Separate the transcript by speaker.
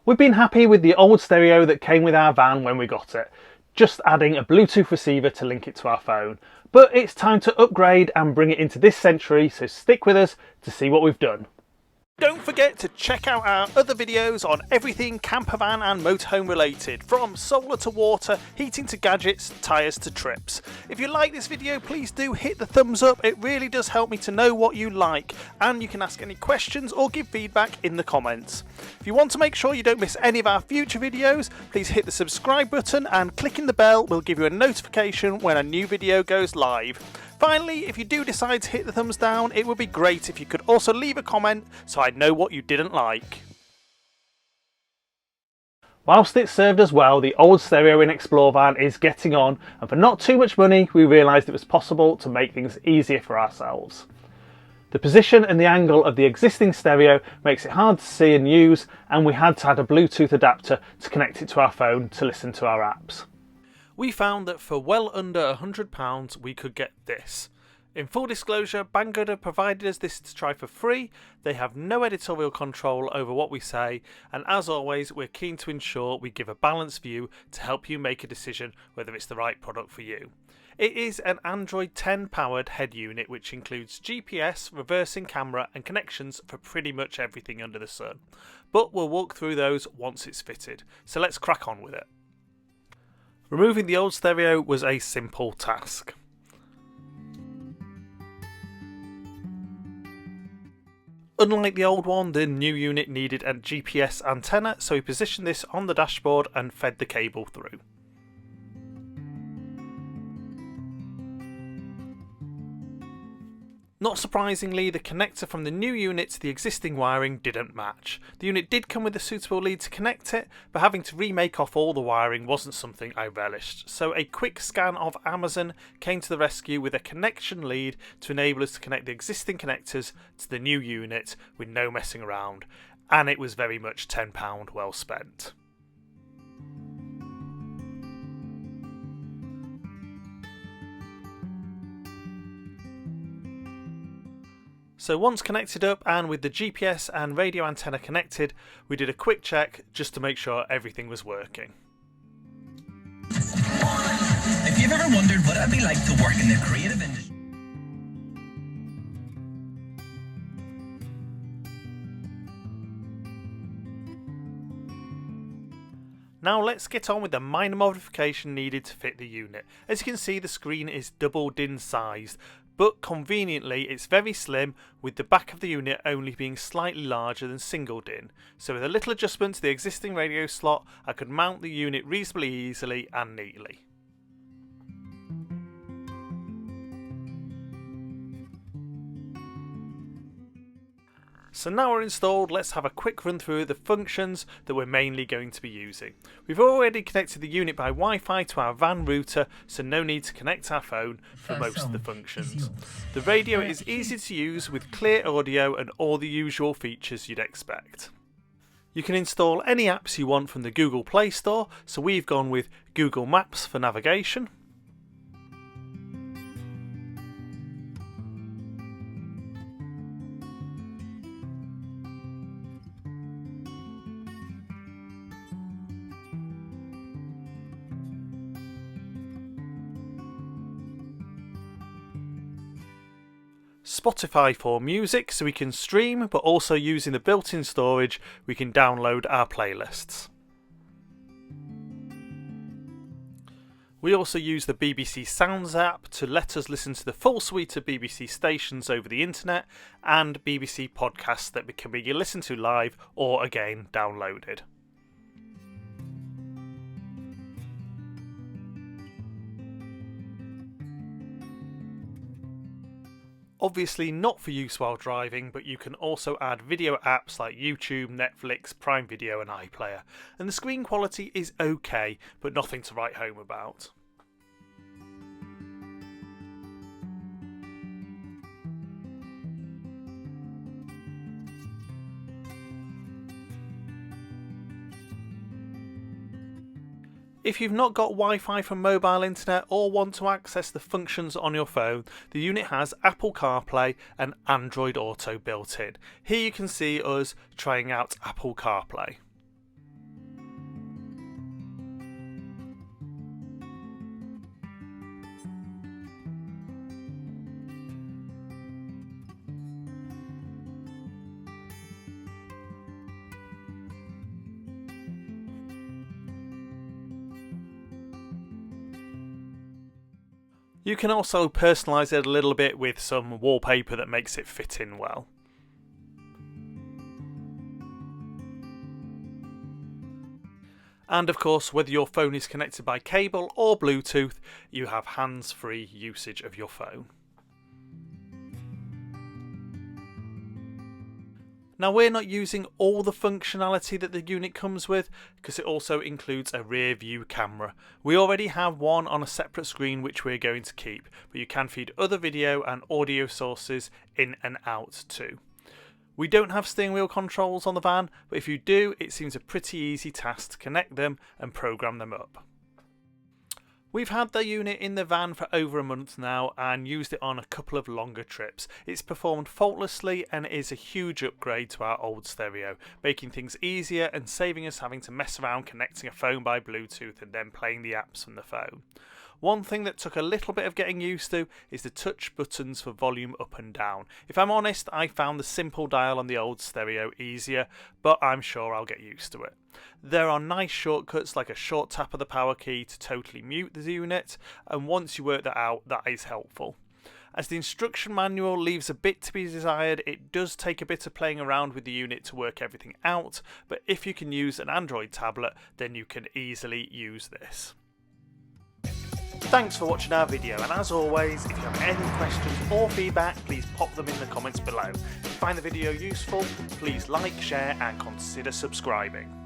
Speaker 1: We've been happy with the old stereo that came with our van when we got it, just adding a Bluetooth receiver to link it to our phone. But it's time to upgrade and bring it into this century, so stick with us to see what we've done. Don't forget to check out our other videos on everything campervan and motorhome related, from solar to water, heating to gadgets, tyres to trips. If you like this video, please do hit the thumbs up, it really does help me to know what you like, and you can ask any questions or give feedback in the comments. If you want to make sure you don't miss any of our future videos, please hit the subscribe button, and clicking the bell will give you a notification when a new video goes live. Finally, if you do decide to hit the thumbs down, it would be great if you could also leave a comment so I know what you didn't like. Whilst it served us well, the old stereo in Explore van is getting on, and for not too much money we realised it was possible to make things easier for ourselves. The position and the angle of the existing stereo makes it hard to see and use, and we had to add a Bluetooth adapter to connect it to our phone to listen to our apps. We found that for well under £100 we could get this. In full disclosure, Banggood have provided us this to try for free. They have no editorial control over what we say, and as always we're keen to ensure we give a balanced view to help you make a decision whether it's the right product for you. It is an Android 10 powered head unit which includes GPS, reversing camera and connections for pretty much everything under the sun. But we'll walk through those once it's fitted, so let's crack on with it. Removing the old stereo was a simple task. Unlike the old one, the new unit needed a GPS antenna, so we positioned this on the dashboard and fed the cable through. Not surprisingly, the connector from the new unit to the existing wiring didn't match. The unit did come with a suitable lead to connect it, but having to remake off all the wiring wasn't something I relished. So a quick scan of Amazon came to the rescue with a connection lead to enable us to connect the existing connectors to the new unit with no messing around, and it was very much £10 well spent. So once connected up and with the GPS and radio antenna connected, we did a quick check just to make sure everything was working.
Speaker 2: If you've ever wondered what it'd be like to work in the creative industry.
Speaker 1: Now let's get on with the minor modification needed to fit the unit. As you can see, the screen is double DIN sized, but conveniently it's very slim, with the back of the unit only being slightly larger than single DIN. So with a little adjustment to the existing radio slot, I could mount the unit reasonably easily and neatly. So now we're installed, let's have a quick run through the functions that we're mainly going to be using. We've already connected the unit by Wi-Fi to our van router, so no need to connect our phone for most of the functions. The radio is easy to use with clear audio and all the usual features you'd expect. You can install any apps you want from the Google Play Store, so we've gone with Google Maps for navigation. Spotify for music, so we can stream, but also using the built-in storage we can download our playlists. We also use the BBC Sounds app to let us listen to the full suite of BBC stations over the internet, and BBC podcasts that can be listened to live or again downloaded. Obviously not for use while driving, but you can also add video apps like YouTube, Netflix, Prime Video and iPlayer, and the screen quality is okay, but nothing to write home about. If you've not got Wi-Fi from mobile internet or want to access the functions on your phone, the unit has Apple CarPlay and Android Auto built in. Here you can see us trying out Apple CarPlay. You can also personalise it a little bit with some wallpaper that makes it fit in well. And of course, whether your phone is connected by cable or Bluetooth, you have hands-free usage of your phone. Now, we're not using all the functionality that the unit comes with because it also includes a rear view camera. We already have one on a separate screen which we're going to keep, but you can feed other video and audio sources in and out too. We don't have steering wheel controls on the van, but if you do, it seems a pretty easy task to connect them and program them up. We've had the unit in the van for over a month now and used it on a couple of longer trips. It's performed faultlessly and is a huge upgrade to our old stereo, making things easier and saving us having to mess around connecting a phone by Bluetooth and then playing the apps from the phone. One thing that took a little bit of getting used to is the touch buttons for volume up and down. If I'm honest, I found the simple dial on the old stereo easier, but I'm sure I'll get used to it. There are nice shortcuts like a short tap of the power key to totally mute the unit, and once you work that out, that is helpful. As the instruction manual leaves a bit to be desired, it does take a bit of playing around with the unit to work everything out, but if you can use an Android tablet, then you can easily use this. Thanks for watching our video, and as always, if you have any questions or feedback, please pop them in the comments below. If you find the video useful, please like, share and consider subscribing.